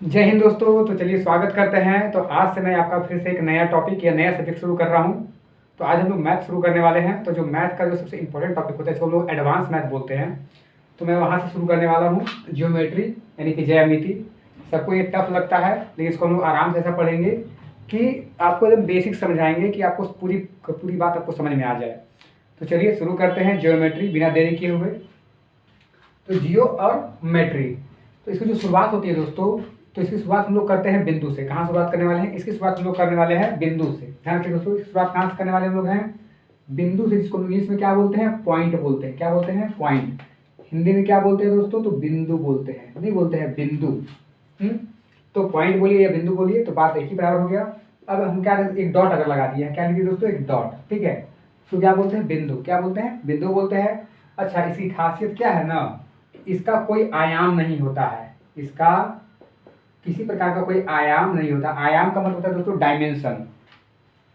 जय हिंद दोस्तों। तो चलिए स्वागत करते हैं। तो आज से मैं आपका फिर से एक नया टॉपिक या नया सब्जेक्ट शुरू कर रहा हूँ। तो आज हम लोग मैथ शुरू करने वाले हैं। तो जो मैथ का जो सबसे इंपॉर्टेंट टॉपिक होता है इसको हम लोग एडवांस मैथ बोलते हैं। तो मैं वहाँ से शुरू करने वाला हूँ, ज्योमेट्री यानी कि ज्यामिति। सबको ये टफ लगता है, लेकिन इसको हम लोग आराम से ऐसा पढ़ेंगे कि आपको एकदम बेसिक समझाएंगे कि आपको पूरी पूरी बात आपको समझ में आ जाए। तो चलिए शुरू करते हैं ज्योमेट्री बिना देरी किए हुए। तो जियो और मैट्री, तो इसकी जो शुरुआत होती है दोस्तों, तो इसकी शुरुआत हम लोग करते हैं बिंदु से। कहाँ शुरुआत करने वाले हैं? इसकी शुरुआत हम लोग करने वाले हैं बिंदु से। ध्यान रखिए दोस्तों, इसकी शुरुआत कहाँ से करने वाले हम लोग हैं? बिंदु से, जिसको इंग्लिश में क्या बोलते हैं? पॉइंट बोलते हैं। क्या बोलते हैं? पॉइंट। हिंदी में क्या बोलते हैं दोस्तों? तो बिंदु बोलते हैं, नहीं बोलते हैं बिंदु। तो पॉइंट बोलिए या बिंदु बोलिए, तो बात एक ही बराबर हो गया। अब हम क्या, एक डॉट अगर लगा दिया है, क्या लिखिए दोस्तों? एक डॉट, ठीक है। तो क्या बोलते हैं? बिंदु। क्या बोलते हैं? बिंदु बोलते हैं। अच्छा, इसकी खासियत क्या है ना, इसका कोई आयाम नहीं होता है। इसका किसी प्रकार का कोई आयाम नहीं होता। आयाम का मतलब होता है दोस्तों डायमेंशन।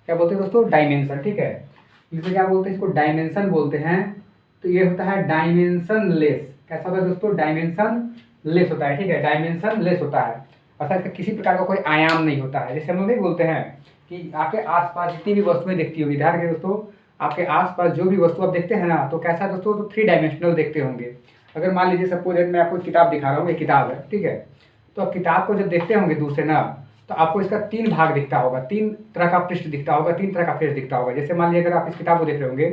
क्या बोलते हैं दोस्तों? डायमेंशन, ठीक है। इसे क्या बोलते हैं? इसको डायमेंशन बोलते हैं। तो ये होता है डायमेंशन लेस। कैसा होता है दोस्तों? डायमेंशन लेस होता है, ठीक है। डायमेंशन लेस होता है, अर्थात इसका किसी प्रकार का कोई आयाम नहीं होता है। जैसे हम लोग नहीं बोलते हैं कि आपके आसपास जितनी भी वस्तुएं दिखती होगी, ध्यान रखिए दोस्तों, आपके आसपास जो भी वस्तु आप देखते हैं ना, तो कैसा है दोस्तों? तो 3 डायमेंशनल देखते होंगे। अगर मान लीजिए सपोज मैं आपको किताब दिखा रहा हूँ, ये किताब है, ठीक है। तो आप किताब को जब देखते होंगे दूर से ना, तो आपको इसका 3 भाग दिखता होगा, 3 तरह का पृष्ठ दिखता होगा, 3 तरह का फेस दिखता होगा। जैसे मान लीजिए अगर आप इस किताब को देख रहे होंगे,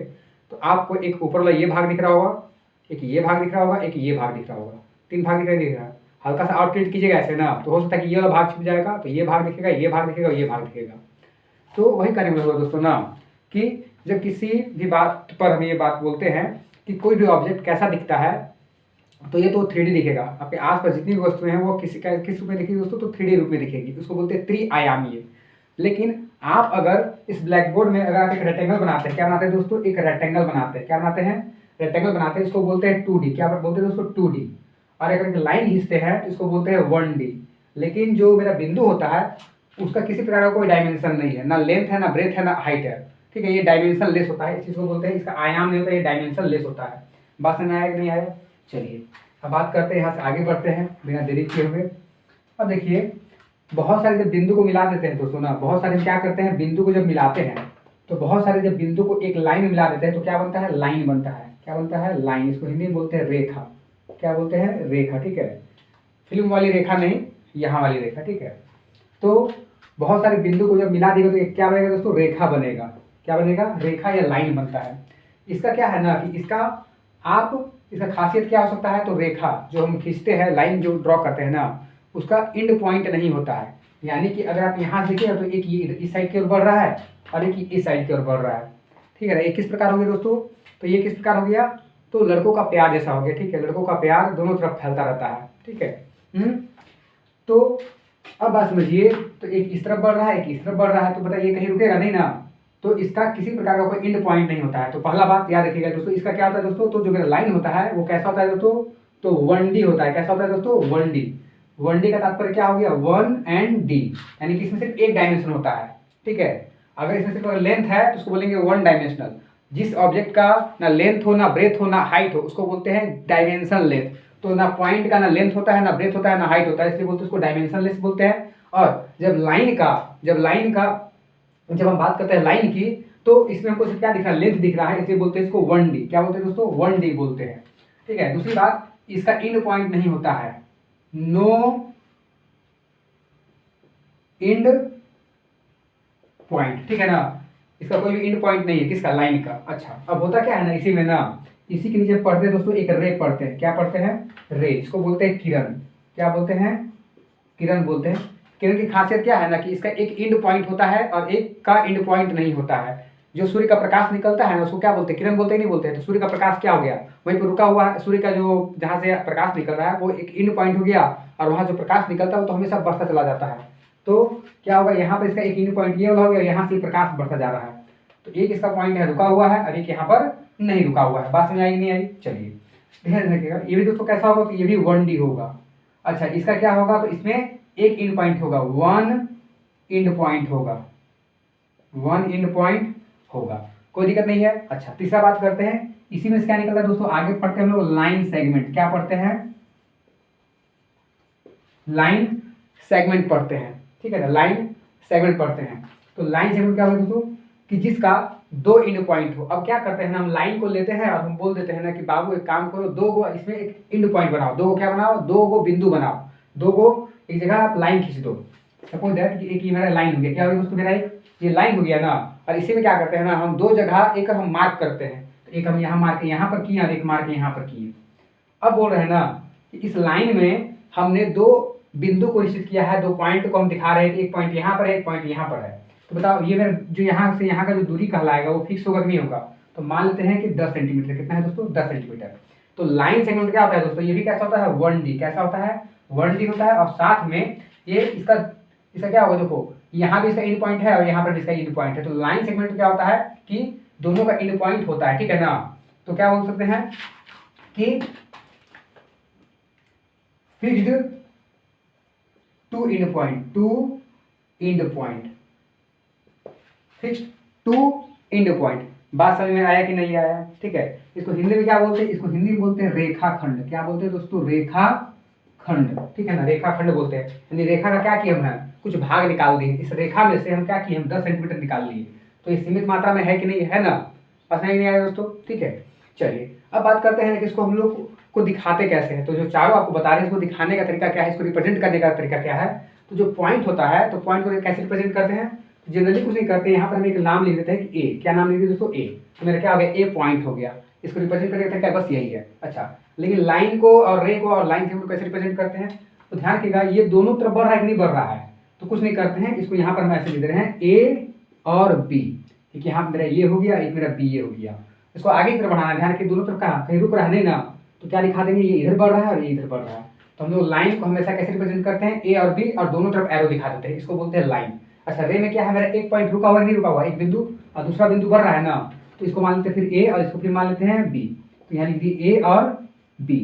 तो आपको एक ऊपर वाला ये भाग दिख रहा होगा, एक ये भाग दिख रहा होगा, एक ये भाग दिख रहा होगा। 3 भाग दिख रहा है। हल्का सा आउटलेट कीजिएगा ऐसे ना, तो हो सकता है कि ये वाला भाग छिप जाएगा, तो ये भाग दिखेगा, ये भाग दिखेगा, ये भाग दिखेगा। तो वही करने में होगा दोस्तों ना, कि जब किसी भी बात पर हम ये बात बोलते हैं कि कोई भी ऑब्जेक्ट कैसा दिखता है, तो ये तो 3D दिखेगा। आपके आसपास जितनी भी वस्तुएं हैं वो किस रूप में दिखेगी दोस्तों? तो 3D रूप में दिखेगी। उसको बोलते हैं त्रिआयामीय। लेकिन आप अगर इस ब्लैक बोर्ड में अगर आप एक रेक्टेंगल बनाते हैं, क्या बनाते हैं दोस्तों? एक रेक्टेंगल बनाते हैं। क्या बनाते हैं? रेक्टेंगल बनाते हैं। इसको बोलते हैं 2D। क्या बोलते हैं दोस्तों? 2D। और अगर एक लाइन खींचते हैं तो इसको बोलते हैं 1D। लेकिन जो मेरा बिंदु होता है उसका किसी प्रकार का कोई डायमेंशन नहीं है, ना लेंथ है, ना ब्रेथ है, ना हाइट है, ठीक है। ये डायमेंशन लेस होता है, इस चीज को बोलते हैं, इसका आयाम नहीं होता, ये डायमेंशन लेस होता है। बात समझ में आया कि नहीं आया? चलिए अब बात करते हैं, यहाँ से आगे बढ़ते हैं बिना देरी किए हुए। अब देखिए, बहुत सारे जब बिंदु को मिला देते हैं दोस्तों ना, बहुत सारे क्या करते हैं, बिंदु को जब मिलाते हैं, तो बहुत सारे जब बिंदु को एक लाइन में मिला देते हैं तो क्या बनता है? लाइन बनता है। क्या बनता है? लाइन। इसको हिंदी में बोलते हैं रेखा। क्या बोलते हैं? रेखा, ठीक है। फिल्म वाली रेखा नहीं, यहाँ वाली रेखा, ठीक है। तो बहुत सारे बिंदु को जब मिला देगा तो क्या बनेगा दोस्तों? रेखा बनेगा। क्या बनेगा? रेखा या लाइन बनता है। इसका क्या है ना कि इसका खासियत क्या हो सकता है? तो रेखा जो हम खींचते हैं, लाइन जो ड्रॉ करते हैं ना, उसका एंड पॉइंट नहीं होता है। यानी कि अगर आप यहाँ से देखिए तो एक ये इस साइड की ओर बढ़ रहा है और एक इस साइड की ओर बढ़ रहा है, ठीक है ना। ये किस प्रकार हो गया दोस्तों? तो ये किस प्रकार हो गया? तो लड़कों का प्यार जैसा हो गया, ठीक है। लड़कों का प्यार दोनों तरफ फैलता रहता है, ठीक है। तो अब बात समझिए, तो एक इस तरफ बढ़ रहा है, एक इस तरफ बढ़ रहा है, तो बताइए कहीं रुकेगा नहीं ना। तो इसका किसी प्रकार का कोई एंड पॉइंट नहीं होता है। तो पहला बात याद रखिएगा दोस्तों, इसका क्या होता है दोस्तों? तो जो मेरा लाइन होता है वो कैसा होता है दोस्तों? तो 1D होता है। कैसा होता है दोस्तों? 1D। 1D का तात्पर्य क्या हो गया? 1 एंड D, यानी कि इसमें सिर्फ एक डायमेंशन होता है, ठीक है। अगर इसमें सिर्फ लेंथ है तो उसको बोलेंगे 1 डायमेंशनल। जिस ऑब्जेक्ट का ना लेंथ हो, ना ब्रेथ हो, ना हाइट हो, उसको बोलते हैं डायमेंशन लेस। तो ना पॉइंट का ना लेंथ होता है, ना ब्रेथ होता है, ना हाइट होता है, इसलिए बोलते हैं उसको डायमेंशन लेस बोलते हैं। और जब हम बात करते हैं लाइन की, तो इसमें हमको क्या दिख रहा है? लेंथ दिख रहा है, इसलिए बोलते हैं इसको 1D। क्या बोलते हैं दोस्तों? 1D बोलते हैं, ठीक है। दूसरी बात, इसका एंड पॉइंट नहीं होता है। नो एंड पॉइंट, ठीक है ना। इसका कोई भी एंड पॉइंट नहीं है, किसका? लाइन का। अच्छा, अब होता क्या है ना, इसी में ना, इसी के नीचे पढ़ते हैं दोस्तों, एक रे पढ़ते हैं। क्या पढ़ते हैं? रे। इसको बोलते हैं किरण। क्या बोलते हैं? किरण बोलते हैं। किरण की खासियत क्या है ना कि इसका एक एंड पॉइंट होता है और एक का एंड पॉइंट नहीं होता है। जो सूर्य का प्रकाश निकलता है ना, उसको क्या बोलते हैं? किरण बोलते हैं, नहीं बोलते हैं। तो सूर्य का प्रकाश क्या हो गया? वहीं पर रुका हुआ है। सूर्य का जो जहाँ से प्रकाश निकल रहा है वो एक एंड पॉइंट हो गया, और वहाँ जो प्रकाश निकलता है वो तो हमेशा बढ़ता चला जाता है। तो क्या होगा? यहाँ पर इसका एक एंड पॉइंट ये वाला हो गया, यहाँ से प्रकाश बढ़ता जा रहा है। तो एक इसका पॉइंट है रुका हुआ है, और एक यहाँ पर नहीं रुका हुआ है। बात समझ आई नहीं आई? चलिए ध्यान रखिएगा। ये भी दोस्तों कैसा होगा? तो ये भी 1D होगा। अच्छा, इसका क्या होगा? तो इसमें एक एंड पॉइंट होगा, 1 एंड पॉइंट होगा, 1 एंड पॉइंट होगा। कोई दिक्कत नहीं है। अच्छा, तीसरा बात करते हैं, इसी में से क्या निकलता है दोस्तों? आगे पढ़ते हैं हम लोग लाइन सेगमेंट। क्या पढ़ते हैं? लाइन सेगमेंट पढ़ते हैं, ठीक है ना, लाइन सेगमेंट पढ़ते हैं। तो लाइन सेगमेंट क्या होता है दोस्तों कि जिसका दो इंड पॉइंट हो। अब क्या करते हैं ना, हम लाइन को लेते हैं और हम बोल देते हैं ना कि बाबू एक काम करो, दो गो इसमें एक इंड पॉइंट बनाओ, दो गो क्या बनाओ, दो गो बिंदु बनाओ, दो गो एक जगह आप लाइन खींच दो। सपोज दैट कि एक ये मेरा लाइन हो गया, क्या हो गया दोस्तों, मेरा एक ये लाइन हो गया ना। और इसी में क्या करते हैं ना, हम दो जगह एक हम मार्क करते हैं, तो एक हम यहाँ मार्क यहाँ पर किए और एक मार्क यहाँ पर किए। अब बोल रहे हैं ना कि इस लाइन में हमने दो बिंदु को निश्चित किया है, दो पॉइंट को हम दिखा रहे हैं कि एक पॉइंट यहाँ पर है, एक पॉइंट यहाँ पर है। तो बताओ ये मेरा जो यहाँ से यहाँ का जो दूरी कहलाएगा वो फिक्स होगा कि नहीं होगा। तो मान लेते हैं कि 10 सेंटीमीटर। कितना है दोस्तों, 10 सेंटीमीटर। तो लाइन सेगमेंट क्या होता है दोस्तों, ये भी कैसा होता है, 1D। कैसा होता है, 1D होता है। और साथ में ये इसका क्या होगा, देखो यहाँ भी इसका इंड पॉइंट है और यहाँ पर भी इसका इंड पॉइंट है। तो लाइन सेगमेंट क्या होता है कि दोनों का इंड पॉइंट होता है, ठीक है ना। तो क्या बोल सकते हैं कि fixed two end point, two end point, fixed two end point. बात समझ में आया कि नहीं आया, ठीक है। इसको हिंदी में क्या बोलते हैं, इसको हिंदी में बोलते हैं रेखाखंड। क्या बोलते हैं दोस्तों, रेखाखंड, ठीक है ना, रेखाखंड बोलते हैं। यानी रेखा का क्या किया हमने, कुछ भाग निकाल दिए, इस रेखा में से हम क्या किए, हम 10 सेंटीमीटर निकाल लिए। तो ये सीमित मात्रा में है कि नहीं, है ना, बस नहीं आया दोस्तों, ठीक है। चलिए अब बात करते हैं कि इसको हम लोग को दिखाते कैसे हैं। तो जो चारों आपको बता रहे हैं इसको दिखाने का तरीका क्या है, इसको रिप्रेजेंट करने का तरीका क्या है। तो जो पॉइंट होता है, तो पॉइंट को कैसे रिप्रेजेंट करते हैं, जनरली कुछ नहीं करते, यहाँ पर हम एक नाम लिख देते हैं कि ए। क्या नाम लिख देते दोस्तों, ए। तो मेरा क्या हो गया, ए पॉइंट हो गया। इसको रिप्रेजेंट करने का तरीका बस यही है। अच्छा, लेकिन लाइन को और रे को और लाइन सेगमेंट को कैसे रिप्रेजेंट करते हैं, तो ध्यान रखिएगा ये दोनों तरफ बढ़ रहा है कि नहीं बढ़ रहा है। तो कुछ नहीं करते हैं, इसको यहाँ पर हम ऐसे लिख दे रहे हैं ए और बी, ठीक है। यहाँ मेरा ये हो गया, एक मेरा बी ये हो गया। इसको आगे की तरफ बढ़ाना, ध्यान रखिए दोनों तरफ कहाँ कहीं रुक रहा है नहीं ना। तो क्या दिखा देंगे, ये इधर बढ़ रहा है और ये इधर बढ़ रहा है। तो हम लोग लाइन को हमेशा कैसे रिप्रेजेंट करते हैं, ए और बी, और दोनों तरफ एरो दिखा देते हैं, इसको बोलते हैं लाइन। अच्छा, रे में क्या है, मेरा एक पॉइंट रुका हुआ नहीं रुका हुआ, एक बिंदु और दूसरा बिंदु बढ़ रहा है ना। तो इसको मान लेते हैं फिर ए और इसको फिर मान लेते हैं बी। तो यहाँ लिख दिए ए और बी।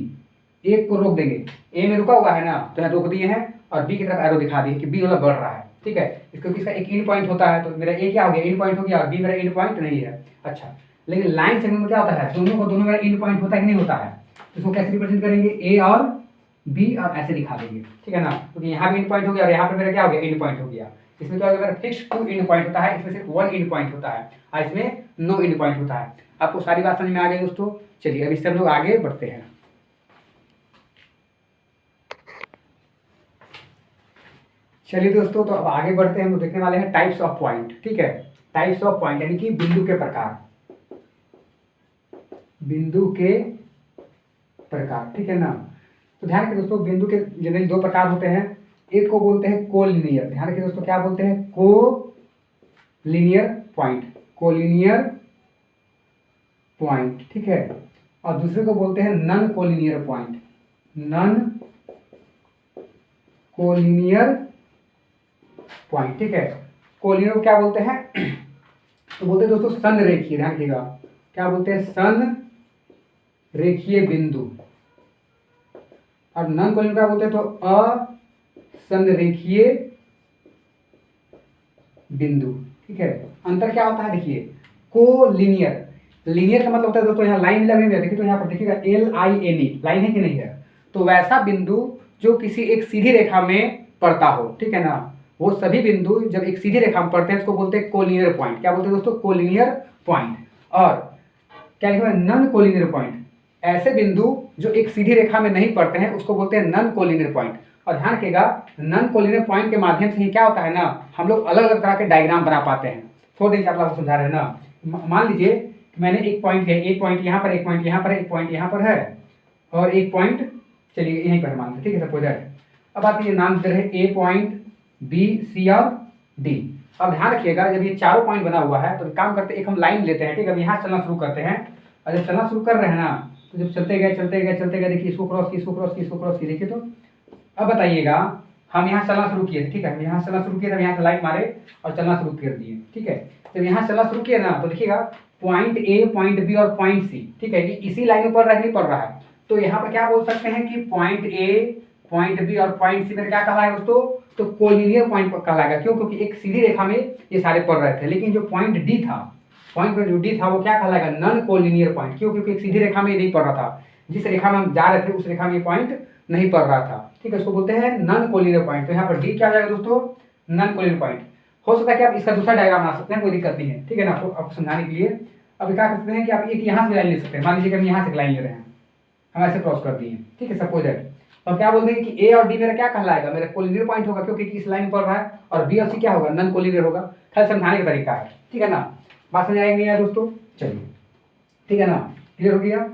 एक को रोक देंगे, ए में रुका हुआ है ना तो यहाँ रोक दिए हैं, और बी की तरफ एरो दिखा दिए कि बी वाला बढ़ रहा है, ठीक है। क्योंकि इसका एक इंड पॉइंट होता है, तो मेरा ए क्या हो गया, इंड पॉइंट हो गया, और बी मेरा इंड पॉइंट नहीं है। अच्छा, लेकिन लाइन सेगमेंट में क्या होता है, दोनों मेरा इंड पॉइंट होता है कि नहीं होता है। तो इसको कैसे रिप्रेजेंट करेंगे, ए और बी, और ऐसे दिखा देंगे, ठीक है ना। क्योंकि यहाँ भी इंड पॉइंट हो गया और यहाँ पर मेरा क्या हो गया, इंड पॉइंट हो गया। इसमें क्या होगा, फिक्स टू इंड पॉइंट होता है, इसमें सिर्फ 1 इंड पॉइंट होता है, और इसमें नो इंड पॉइंट होता है। आपको सारी बात समझ में आ गई दोस्तों। चलिए अब इससे हम लोग आगे बढ़ते हैं। चलिए दोस्तों, तो अब आगे बढ़ते हैं, हम देखने वाले हैं टाइप्स ऑफ पॉइंट, ठीक है। टाइप्स ऑफ पॉइंट यानी कि बिंदु के प्रकार, बिंदु के प्रकार, ठीक है ना। तो ध्यान रखिए दोस्तों, बिंदु के जनरली दो प्रकार होते हैं। एक को बोलते हैं कोलिनियर, ध्यान रखिए दोस्तों, क्या बोलते हैं, कोलिनियर पॉइंट, कोलिनियर पॉइंट, ठीक है। और दूसरे को बोलते हैं non collinear point, non collinear point, ठीक है। कोलिनियर को क्या बोलते हैं, तो बोलते हैं दोस्तों संरेखीय, ध्यान रखिएगा, क्या बोलते हैं, संरेखीय बिंदु। और नॉन कोलिनियर क्या बोलते हैं, तो असंरेखीय बिंदु, ठीक है। अंतर क्या होता है देखिए, कोलिनियर, लीनियर का मतलब होता है दोस्तों, यहाँ लाइन लगे हुए, देखिए तो यहाँ पर देखिएगा LINE, लाइन है कि नहीं है। तो वैसा बिंदु जो किसी एक सीधी रेखा में पड़ता हो, ठीक है ना, वो सभी बिंदु जब एक सीधी रेखा में पड़ते हैं उसको बोलते हैं कोलिनियर पॉइंट। क्या बोलते हैं दोस्तों, कोलिनियर पॉइंट। और क्या लिखा है, नॉन कोलिनियर पॉइंट, ऐसे बिंदु जो एक सीधी रेखा में नहीं पड़ते हैं उसको बोलते हैं नॉन कोलिनियर पॉइंट। और ध्यान रखिएगा, नॉन कोलिनियर पॉइंट के माध्यम से ही क्या होता है ना, हम लोग अलग अलग तरह के डायग्राम बना पाते हैं। थोड़ी देर आप लोग समझा रहे हैं ना। मान लीजिए मैंने एक पॉइंट है, एक पॉइंट यहाँ पर, एक पॉइंट यहाँ पर, एक पॉइंट यहाँ पर है, और एक पॉइंट चलिए यहीं पर मानते हैं, ठीक है सपोज दैट। अब आप ये नाम दे रहे हैं ए पॉइंट, बी, सी और डी। अब ध्यान रखिएगा, जब ये चारों पॉइंट बना हुआ है तो काम करते एक हम लाइन लेते हैं, ठीक है। अब यहाँ चलना शुरू करते हैं, और जब चलना शुरू कर रहे हैं ना, तो जब चलते गए चलते गए चलते गए, देखिए इसको क्रॉस की, इसको क्रॉस की, इसको क्रॉस की, देखिए। तो अब बताइएगा, हम यहाँ चलना शुरू किए, ठीक है, हम यहाँ चलना शुरू किए, तब यहाँ से लाइन मारे और चलना शुरू कर दिए, ठीक है। जब यहाँ चलना शुरू किया ना तो देखिएगा पॉइंट ए, पॉइंट बी और पॉइंट सी, ठीक है, कि इसी लाइन में पड़ रहा है, नहीं पड़ रहा है। तो यहाँ पर क्या बोल सकते हैं कि पॉइंट ए, पॉइंट बी और पॉइंट सी में क्या कहलाएगा दोस्तों, तो कोलिनियर पॉइंट कहलाएगा। क्यों, क्योंकि एक सीधी रेखा में ये सारे पड़ रहे थे। लेकिन जो पॉइंट डी था, पॉइंट जो डी था वो क्या कहलाएगा, नॉन कोलिनियर पॉइंट। क्यों, क्योंकि एक सीधी रेखा में ये नहीं पड़ रहा था, जिस रेखा में हम जा रहे थे उस रेखा में ये पॉइंट नहीं पढ़ रहा था, ठीक है, उसको बोलते हैं नॉन कोलिनियर पॉइंट। तो यहाँ पर डी क्या आ जाएगा दोस्तों, नॉन कोलिनियर पॉइंट। हो सकता है कि आप इसका दूसरा डायग्राम बना सकते हैं, कोई दिक्कत नहीं है, ठीक है ना। तो आपको समझाने के लिए अब क्या करते हैं कि आप एक यहाँ से लाइन ले सकते हैं। मान लीजिए कि हम यहाँ से लाइन ले रहे हैं, हम ऐसे क्रॉस कर दिए, ठीक है, सपोज दैट। तो हम क्या बोल देंगे कि ए और डी मेरा क्या कहलाएगा, मेरा कोलिनियर पॉइंट होगा, क्योंकि इस लाइन पर रहा है, और बी और सी क्या होगा, नॉन कोलिनियर होगा। खाली समझाने का तरीका है, ठीक है ना। बात समझ आएगी यार दोस्तों, चलिए, ठीक है ना, क्लियर हो गया।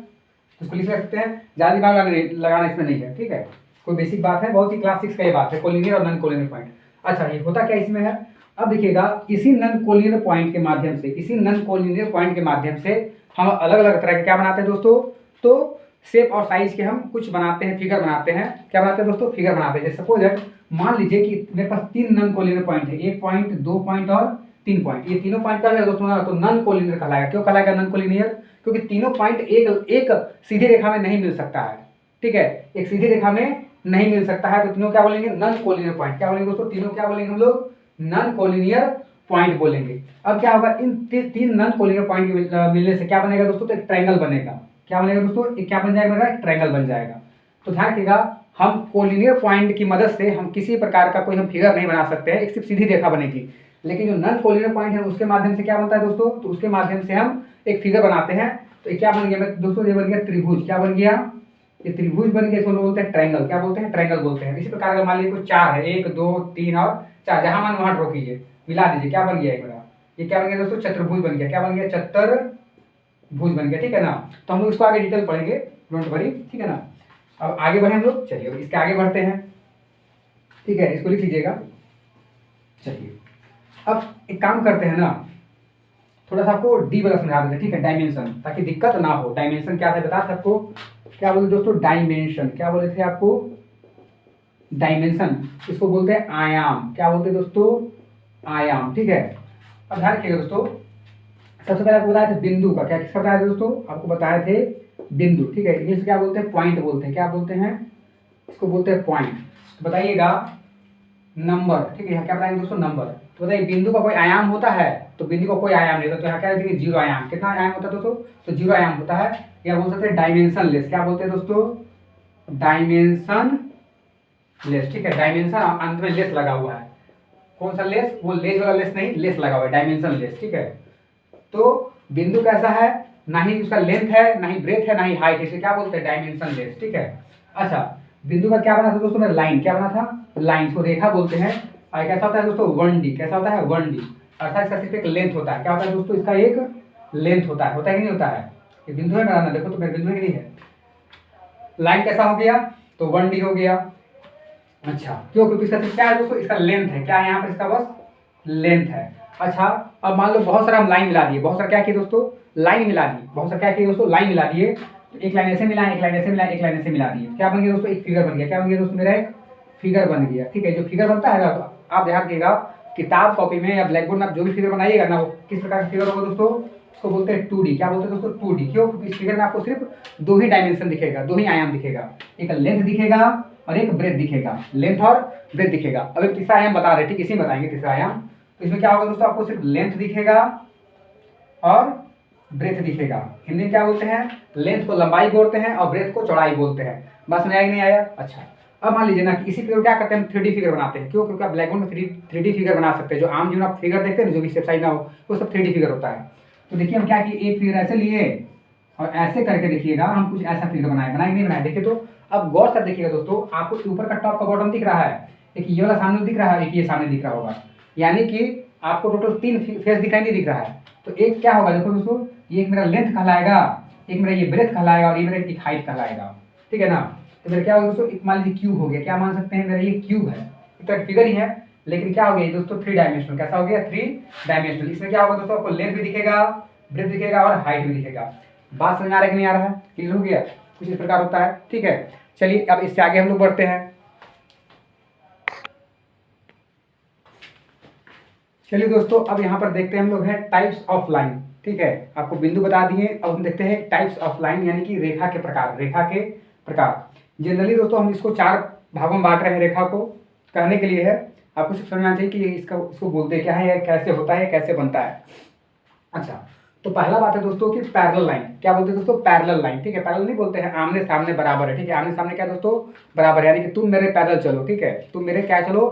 इसको लिख सकते हैं, ज़्यादा दिमाग लगाना इसमें नहीं है, ठीक है, कोई बेसिक बात है, बहुत ही क्लास 6 का ये बात है, कोलिनियर और नॉन कोलिनियर पॉइंट। अच्छा, ये होता क्या इसमें है, अब देखिएगा, इसी नॉन कोलिनियर पॉइंट के माध्यम से, इसी नॉन कोलिनियर पॉइंट के माध्यम से हम अलग अलग तरह के क्या बनाते हैं दोस्तों, तो शेप और साइज के हम कुछ बनाते हैं, फिगर बनाते हैं। क्या बनाते हैं दोस्तों, फिगर बनाते हैं। जैसे सपोज दैट, मान लीजिए कि मेरे पास 3 नॉन कोलिनियर पॉइंट है, 1 पॉइंट, 2 पॉइंट और 3 पॉइंट। ये तीनों पॉइंट क्या है दोस्तों, तो नॉन कोलिनियर कहलाएगा। क्यों कहलाएगा नॉन कोलिनियर, क्योंकि तीनों पॉइंट एक सीधी रेखा में नहीं मिल सकता है, ठीक है, एक सीधी रेखा में नहीं मिल सकता है, तो तीनों क्या बोलेंगे, नॉन कोलिनियर पॉइंट। क्या बोलेंगे दोस्तों, तीनों क्या बोलेंगे हम लोग, नॉन कोलिनियर पॉइंट बोलेंगे। अब क्या होगा, इन 3 नॉन कोलिनियर पॉइंट मिलने से क्या बनेगा दोस्तों, तो एक ट्रायंगल बनेगा। क्या बनेगा दोस्तों, एक क्या बन जाएगा, एक ट्रायंगल बन जाएगा। तो ध्यान रखिएगा, हम कोलिनियर पॉइंट की मदद से हम किसी प्रकार का कोई हम फिगर नहीं बना सकते हैं, एक सिर्फ सीधी रेखा बनेगी। लेकिन जो नॉन कोलिनियर पॉइंट है उसके माध्यम से क्या बनता है दोस्तों, तो उसके माध्यम से हम एक फिगर बनाते हैं। तो क्या बन गया दोस्तों, ये बन गया त्रिभुज। क्या बन गया, ये त्रिभुज बन गया, इसको बोलते हैं ट्रायंगल। क्या बोलते हैं, ट्रायंगल बोलते हैं। इसी प्रकार का मान लीजिए कोई 4 है, 1 2 3 और 4, जहां मान वहां ड्रॉ कीजिए, मिला दीजिए, क्या बन गया एक मेरा, ये क्या बन गया दोस्तों, चतुर्भुज बन गया। क्या बन गया, चतुर्भुज बन गया, ठीक है ना। तो हम लोग इसको आगे डिटेल पढ़ेंगे, डोंट वरी, ठीक है ना। अब आगे बढ़े हम लोग, चलिए इसके आगे बढ़ते हैं, ठीक है, इसको लिख लीजिएगा। चलिए अब एक काम करते हैं ना, थोड़ा सा आपको डी वाला समझा देते हैं, ठीक है, डायमेंशन, ताकि दिक्कत ना हो। डायमेंशन क्या था बता सबको, क्या बोले दोस्तों, डायमेंशन। क्या बोले थे आपको, डायमेंशन, इसको बोलते हैं आयाम। क्या बोलते हैं दोस्तों, आयाम, ठीक है। अब ध्यान रखिएगा दोस्तों, सबसे पहले आपको बताया था बिंदु का, क्या किसका बताया था दोस्तों, आपको बताए थे बिंदु, ठीक है। इंग्लिश क्या बोलते हैं, पॉइंट बोलते हैं। क्या बोलते हैं, इसको बोलते हैं पॉइंट। तो बताइएगा नंबर, ठीक है, यहाँ क्या बताएंगे दोस्तों, नंबर। तो बताइए बिंदु का कोई आयाम होता है, तो बिंदु का कोई आयाम नहीं होता, तो यहाँ क्या देखिए, 0 आयाम। कितना आयाम होता है दोस्तों, तो 0 आयाम होता है, या बोल सकते हैं डायमेंशन लेस। क्या बोलते हैं दोस्तों, डायमेंशन लेस, ठीक है, डायमेंशन अंत में लेस लगा हुआ है। कौन सा लेस, वो लेस वाला लेस नहीं, लेस लगा हुआ है, डायमेंशन लेस, ठीक है। तो बिंदु कैसा है, ना ही उसका लेंथ है, ना ही ब्रेथ है, ना ही हाइट है, इसे क्या बोलते हैं, डायमेंशन लेस, ठीक है। अच्छा, बिंदु का क्या बना था दोस्तों, मेरा लाइन। क्या बना था, लाइन, को रेखा बोलते हैं। और कैसा होता है दोस्तों, 1D। कैसा होता है, 1D, अर्थात इसका सिर्फ एक लेंथ होता है। क्या होता है दोस्तों, इसका एक लेंथ होता है कि नहीं होता है। ये बिंदु है मेरा ना, देखो तो मेरा बिंदु है कि नहीं है। लाइन कैसा हो गया, तो 1D हो गया। अच्छा, क्यों, क्योंकि इसका सिर्फ क्या है दोस्तों, इसका लेंथ है। क्या है यहाँ पर, इसका बस लेंथ है। अच्छा, अब मान लो बहुत सारा हम लाइन मिला दिए, बहुत सारा क्या किए दोस्तों, लाइन मिला दी, बहुत सारा क्या किए दोस्तों, लाइन मिला दिए। तो एक लाइन ऐसे मिला, एक लाइन ऐसे मिला, एक लाइन ऐसे मिला दिए, क्या बन गया दोस्तों, एक फिगर बन गया। क्या बन गया दोस्तों, मेरा एक फिगर बन गया, ठीक है। जो फिगर बनता है ना, तो आप ध्यान रखिएगा, किताब कॉपी में या ब्लैक बोर्ड में आप जो भी फिगर बनाइएगा ना, वो किस प्रकार का फिगर होगा दोस्तों, उसको बोलते हैं 2D। क्या बोलते हैं दोस्तों, 2D। क्यों, क्योंकि इस फिगर में आपको सिर्फ 2 ही डायमेंशन दिखेगा, 2 ही आयाम दिखेगा, एक लेंथ दिखेगा और एक ब्रेथ दिखेगा, लेंथ और ब्रेथ दिखेगा। अब एक तीसरा आयाम बता रहे, ठीक, इसी में बताएंगे तीसरा आयाम। तो इसमें क्या होगा दोस्तों, आपको सिर्फ लेंथ दिखेगा और ब्रेथ दिखेगा। हिंदी में क्या बोलते हैं, लेंथ को लंबाई बोलते हैं और ब्रेथ को चौड़ाई बोलते हैं। बात समझ आया कि नहीं आया। अच्छा, अब मान लीजिए ना कि इसी फिगर क्या करते हैं, हम 3D फिगर बनाते हैं। क्यों, क्योंकि आप ब्लैक बोर्ड में 3D फिगर बना सकते हैं। जो आम जीवन आप फिगर देखते हैं, जो भी शेप साइज ना हो, वो सब 3D फिगर होता है। तो देखिए हम क्या किए, एक फिगर ऐसे लिए और ऐसे करके देखिएगा, हम कुछ ऐसा फिगर बनाए नहीं बनाए, देखिए। तो अब गौर से देखिएगा दोस्तों, आपको ऊपर का टॉप का बॉटम दिख रहा है, एक ये वाला सामने दिख रहा है, एक ये सामने दिख रहा होगा, यानी कि आपको टोटल 3 फेस दिखाई नहीं दिख रहा है। तो एक क्या होगा देखो दोस्तों, ये एक मेरा लेंथ कहलाएगा, एक मेरा ये ब्रेथ कहलाएगा और ये मेरा एक हाइट कहलाएगा, ठीक है ना। तो मेरा क्या होगा दोस्तों, एक मान लीजिए क्यूब हो गया। क्या मान सकते हैं, मेरा ये क्यूब है, एक फिगर ही है, लेकिन क्या हो गया दोस्तों, 3 डायमेंशनल। कैसा हो गया, 3 डायमेंशनल। इसमें क्या होगा दोस्तों, आपको लेंथ भी दिखेगा, ब्रेथ दिखेगा और हाइट भी दिखेगा। बात समझ आ रहा है कि नहीं आ रहा है, क्लियर हो गया। कुछ इस प्रकार होता है, ठीक है। चलिए अब इससे आगे हम लोग बढ़ते हैं। चलिए दोस्तों, अब यहाँ पर देखते हैं हम लोग हैं टाइप्स ऑफ लाइन, ठीक है। आपको बिंदु बता दिए, अब हम देखते हैं टाइप्स ऑफ लाइन, यानी कि रेखा के प्रकार। रेखा के प्रकार जनरली दोस्तों हम इसको 4 भागों में बांट रहे हैं। रेखा को कहने के लिए है, आपको सिर्फ समझना चाहिए कि इसको बोलते क्या है, कैसे होता है, कैसे बनता है। अच्छा, तो पहला बात है दोस्तों कि पैरेलल लाइन, क्या बोलते हैं दोस्तों, पैरेलल लाइन, ठीक है। पैरेलल नहीं बोलते हैं, आमने सामने बराबर है, ठीक है। आमने सामने क्या दोस्तों, बराबर, यानी कि तुम मेरे पैरेलल चलो, ठीक है, तुम मेरे क्या चलो,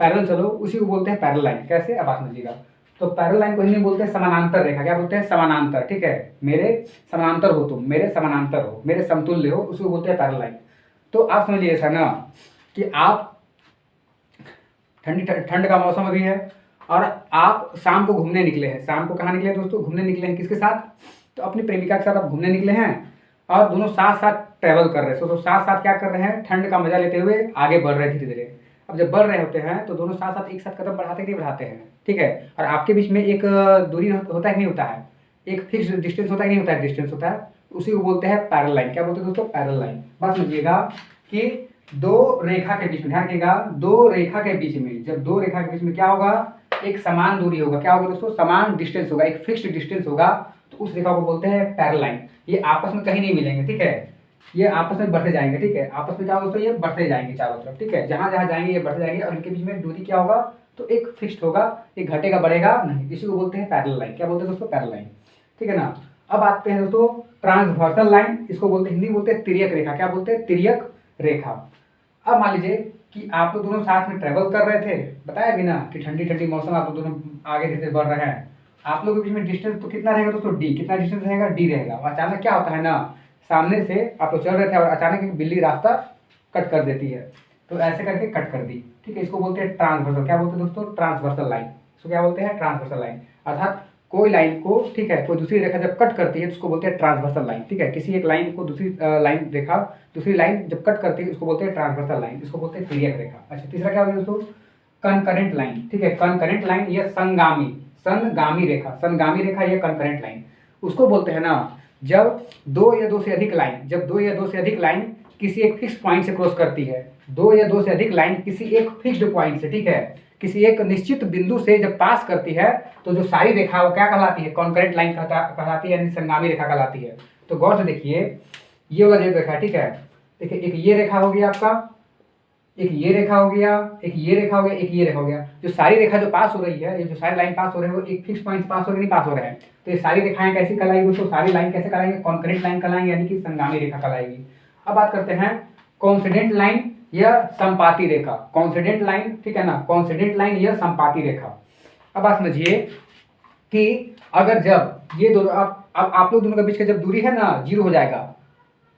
पैरेलल चलो, उसी को बोलते हैं पैरेलल लाइन। कैसे, अब आप समझिएगा। तो पैरेलल लाइन को हिंदी में बोलते हैं समानांतर रेखा, क्या बोलते हैं, समानांतर, ठीक है। मेरे समानांतर हो तुम, मेरे समानांतर हो, मेरे समतुल्य हो, उसको बोलते हैं पैरेलल लाइन। तो आप समझिए ऐसा ना कि आप ठंड का मौसम अभी है और आप शाम को घूमने निकले हैं। शाम को कहाँ निकले हैं दोस्तों, घूमने निकले हैं, किसके साथ, तो अपनी प्रेमिका के साथ आप घूमने निकले हैं और दोनों साथ साथ ट्रैवल कर रहे हैं। तो साथ साथ क्या कर रहे हैं, ठंड का मजा लेते हुए आगे बढ़ रहे हैं धीरे धीरे। अब जब बढ़ रहे होते हैं तो दोनों साथ साथ एक साथ कदम बढ़ाते नहीं बढ़ाते हैं, ठीक है। और आपके बीच में एक दूरी होता है नहीं होता है, एक फिक्स डिस्टेंस होता है नहीं होता है, डिस्टेंस होता है, उसी को बोलते हैं पैरेलल लाइन। क्या बोलते हैं दोस्तों, पैरेलल लाइन। बात समझिएगा कि दो रेखा के बीच में, ध्यान रखिएगा, दो रेखा के बीच में, जब दो रेखा के बीच में क्या होगा, एक समान दूरी होगा, क्या होगा दोस्तों, समान डिस्टेंस होगा, एक फिक्स्ड डिस्टेंस होगा, तो उस रेखा को बोलते हैं पैरेलल लाइन। ये आपस में कहीं नहीं मिलेंगे, ठीक है, ये आपस में बढ़ते जाएंगे, ठीक है। आपस में क्या होगा दोस्तों, ये बढ़ते जाएंगे चारों तरफ, ठीक है, जहां जहां जाएंगे ये बढ़ते जाएंगे और इनके बीच में दूरी क्या होगा, तो एक फिक्स्ड होगा, एक घटेगा बढ़ेगा नहीं, इसी को बोलते हैं पैरेलल लाइन। क्या बोलते हैं दोस्तों, पैरेलल लाइन, ठीक है ना। अब आते हैं दोस्तों ट्रांसवर्सल लाइन, इसको बोलते हैं, हिंदी बोलते हैं तिर्यक रेखा। क्या बोलते हैं, तिर्यक रेखा। अब मान लीजिए कि आप लोग दोनों साथ में ट्रेवल कर रहे थे, बताया भी ना कि ठंडी ठंडी मौसम, आप लोग दोनों आगे धीरे बढ़ रहे हैं, आप लोगों के बीच में डिस्टेंस तो कितना रहेगा दोस्तों, डी, कितना डिस्टेंस रहेगा, डी रहेगा। और अचानक क्या होता है ना, सामने से आप लोग चल रहे थे और अचानक एक बिल्ली रास्ता कट कर देती है, तो ऐसे करके कट कर दी, ठीक है, इसको बोलते हैं ट्रांसवर्सल। क्या बोलते हैं दोस्तों, ट्रांसवर्सल लाइन, इसको क्या बोलते हैं, ट्रांसवर्सल लाइन। अर्थात कोई लाइन को, ठीक है, कोई दूसरी रेखा जब कट करती है तो उसको बोलते हैं ट्रांसवर्सल लाइन, ठीक है। किसी एक लाइन को दूसरी लाइन रेखा, दूसरी लाइन जब कट करती है उसको बोलते हैं ट्रांसवर्सल लाइन, इसको बोलते हैं तिर्यक रेखा। अच्छा, तीसरा क्या होगा दोस्तों, कनकरेंट लाइन, ठीक है, कनकरेंट लाइन या संगामी, संगामी रेखा, संगामी रेखा या कनकरेंट लाइन, उसको बोलते हैं ना जब दो या दो से अधिक लाइन, जब दो या दो से अधिक लाइन किसी एक फिक्स पॉइंट से क्रॉस करती है, दो या दो से अधिक लाइन किसी एक फिक्स्ड पॉइंट से, ठीक है, किसी एक निश्चित बिंदु से जब पास करती है तो जो सारी रेखा वो क्या कहलाती है, कॉन्करेंट लाइन कहलाती है, यानी संगामी रेखा कहलाती है। तो गौर से देखिए, ये वाला जो रेखा, ठीक है, देखिए एक ये रेखा हो गया आपका, एक ये रेखा हो गया, एक ये रेखा हो गया, एक ये रेखा हो गया। जो सारी रेखा जो पास हो रही है, ये जो सारी लाइन पास हो रहे हैं वो एक फिक्स पॉइंट पास हो रहे नहीं पास हो रहे हैं, तो ये सारी रेखाएं कैसी कहलाएगी दोस्तों, सारी लाइन कैसे कहलाएंगे, कॉन्करेंट लाइन कहलाएंगे, यानी कि संगामी रेखा कहलाएगी। अब बात करते हैं कॉन्सिडेंट लाइन या संपाती रेखा, कॉन्सिडेंट लाइन, ठीक है ना, कॉन्सिडेंट लाइन या संपाती रेखा। अब आप समझिए कि अगर जब ये दोनों अब आप लोग दोनों के बीच का जब दूरी है ना, जीरो हो जाएगा,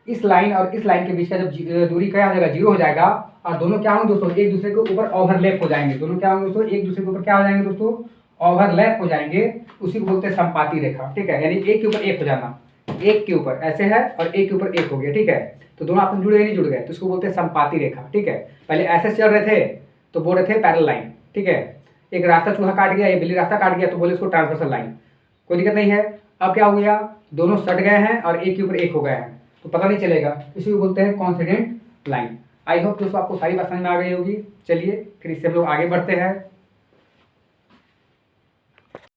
इस लाइन और इस लाइन के बीच का जब दूरी क्या हो जाएगा, जीरो हो जाएगा, और दोनों क्या होंगे दोस्तों, एक दूसरे के ऊपर ओवरलैप हो जाएंगे, दोनों क्या होंगे दोस्तों, एक दूसरे के ऊपर क्या हो जाएंगे दोस्तों, ओवरलैप हो जाएंगे, उसी को बोलते हैं संपाती रेखा, ठीक है, यानी एक के ऊपर एक हो जाना, एक के ऊपर ऐसे है और एक के ऊपर एक हो गया, ठीक है, तो दोनों आपस में जुड़ गए नहीं जुड़ गए, तो उसको बोलते हैं संपाती रेखा, ठीक है। पहले ऐसे चल रहे थे तो बोल रहे थे पैरेलल लाइन, ठीक है, एक रास्ता चूहा काट गया, ये बिल्ली रास्ता काट गया तो बोले उसको ट्रांसवर्सल लाइन, कोई दिक्कत नहीं है। अब क्या हो गया, दोनों सट गए हैं और एक के ऊपर एक हो गए हैं, तो पता नहीं चलेगा, इसी को बोलते हैं कॉन्सिडेंट लाइन। आई होप दोस्तों आपको सारी बात समझ में आ गई होगी। चलिए फिर इससे हम लोग आगे बढ़ते हैं।